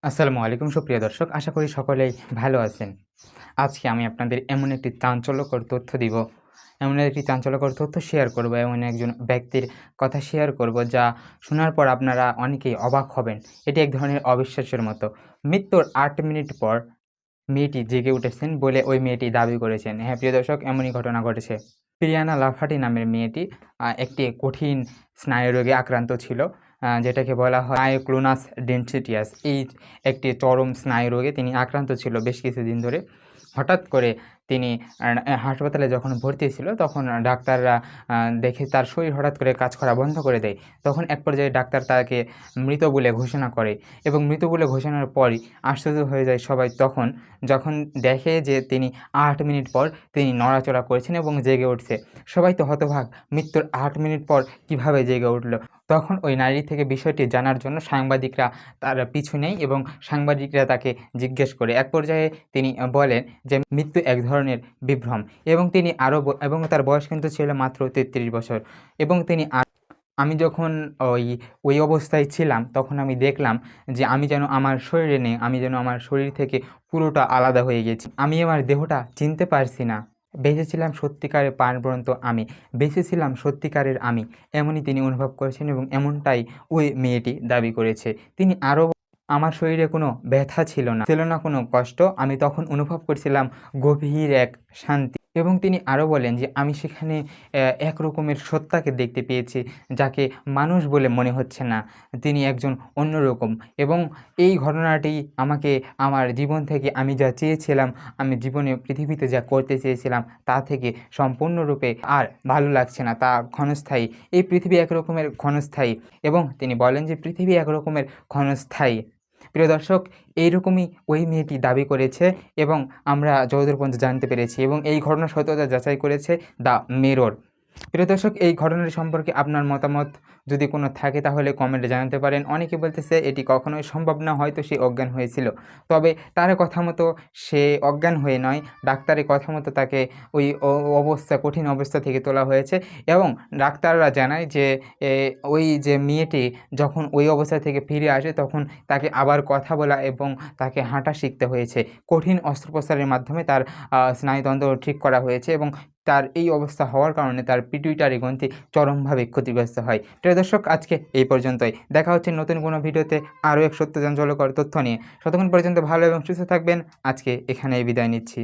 আসসালামু আলাইকুম সুপ্রিয় দর্শক, আশা করি সকলেই ভালো আছেন। আজকে আমি আপনাদের এমন একটি চাঞ্চল্যকর তথ্য দিব, এমন একটি চাঞ্চল্যকর তথ্য শেয়ার করব, এমন একজন ব্যক্তির কথা শেয়ার করব যা শোনার পর আপনারা অনেকেই অবাক হবেন। এটি এক ধরনের অবিশ্বাস্যের মতো। মৃত্যুর ৮ মিনিট পর মেয়েটি জেগে উঠেছেন বলে ওই মেয়েটি দাবি করেছেন। হ্যাঁ, প্রিয় দর্শক, এমনই ঘটনা ঘটেছে। প্রিয়ানা লাফাটি নামের মেয়েটি একটি কঠিন স্নায়ুরোগে আক্রান্ত ছিল, যেটাকে বলা হয় মায়োক্লোনাস ডেনসিটিয়াস। এই একটি চরম স্নায়ুরোগে তিনি আক্রান্ত ছিল বেশ কিছুদিন ধরে। হঠাৎ করে তিনি হাসপাতালে যখন ভর্তি ছিল তখন ডাক্তাররা দেখে তার শরীর হঠাৎ করে কাজ করা বন্ধ করে দেয়। তখন এক পর্যায়ে ডাক্তার তাকে মৃত বলে ঘোষণা করে এবং মৃত বলে ঘোষণার পরই আশ্চর্য হয়ে যায় সবাই তখন যখন দেখে যে তিনি ৮ মিনিট পর তিনি নড়াচড়া করেছেন এবং জেগে উঠছে। সবাই তো হতবাক, মৃত্যুর ৮ মিনিট পর কিভাবে জেগে উঠল? তখন ওই নারী থেকে বিষয়টি জানার জন্য সাংবাদিকরা তার পিছু নেয় এবং সাংবাদিকরা তাকে জিজ্ঞেস করে। এক পর্যায়ে তিনি বলেন যে মৃত্যু এক ধরনের বিভ্রম এবং তিনি আরও এবং তার বয়স কিন্তু ছিল মাত্র ৩৩ বছর এবং তিনি আমি যখন ওই ওই অবস্থায় ছিলাম তখন আমি দেখলাম যে আমি যেন আমার শরীরে নেই, আমি যেন আমার শরীর থেকে পুরোটা আলাদা হয়ে গেছি। আমি আমার দেহটা চিনতে পারছি না। বেঁচেছিলাম সত্যিকারের প্রাণবন্ত আমি, বেঁচেছিলাম সত্যিকারের আমি। এমনই তিনি অনুভব করেছেন এবং এমনটাই ওই মেয়েটি দাবি করেছে। তিনি আরও আমার শরীরে কোনো ব্যথা ছিল না, ছিল না কোনো কষ্ট। আমি তখন অনুভব করছিলাম গভীর এক শান্তি এবং তিনি আরও বলেন যে আমি সেখানে এক রকমের সত্তাকে দেখতে পেয়েছি যাকে মানুষ বলে মনে হচ্ছে না। তিনি একজন অন্যরকম এবং এই ঘটনাটি আমাকে আমার জীবন থেকে আমি যা চেয়েছিলাম, আমি জীবনে পৃথিবীতে যা করতে চেয়েছিলাম তা থেকে সম্পূর্ণরূপে আর ভালো লাগছে না। তা ক্ষণস্থায়ী। এই পৃথিবী এক রকমের ক্ষণস্থায়ী এবং তিনি বলেন যে পৃথিবী এক রকমের ক্ষণস্থায়ী। প্রিয় দর্শক, এইরকমই ওই মেয়েটি দাবি করেছে এবং আমরা যতদূর পর্যন্ত জানতে পেরেছি এবং এই ঘটনার সত্যতা যাচাই করেছে দ্য মিরর। প্রিয় দর্শক, এই ঘটনাটি সম্পর্কে আপনার মতামত যদি কোনো থাকে তাহলে কমেন্টে জানাতে পারেন। অনেকে বলতেছে এটি কখনোই সম্ভব না, হয়তো সে অজ্ঞান হয়েছিল। তবে তার কথা মতো সে অজ্ঞান হয়ে নয়, ডাক্তারের কথা মতো তাকে ওই কঠিন অবস্থা থেকে তোলা হয়েছে এবং ডাক্তাররা জানায় যে ওই যে মেয়েটি যখন ওই অবস্থা থেকে ফিরে আসে তখন তাকে আবার কথা বলা এবং তাকে হাঁটা শিখতে হয়েছে। কঠিন অস্ত্রোপচারের মাধ্যমে তার স্নায়ুতন্ত্র ঠিক করা হয়েছে এবং তার এই অবস্থা হওয়ার কারণে তার পিটুইটারি গ্রন্থি চরমভাবে ক্ষতিগ্রস্ত হয়। প্রিয় দর্শক, আজকে এই পর্যন্তই। দেখা হচ্ছে নতুন কোনো ভিডিওতে আরও এক সত্য চাঞ্চল্যকর তথ্য নিয়ে। ততক্ষণ পর্যন্ত ভালো এবং সুস্থ থাকবেন। আজকে এখানেই বিদায় নিচ্ছি।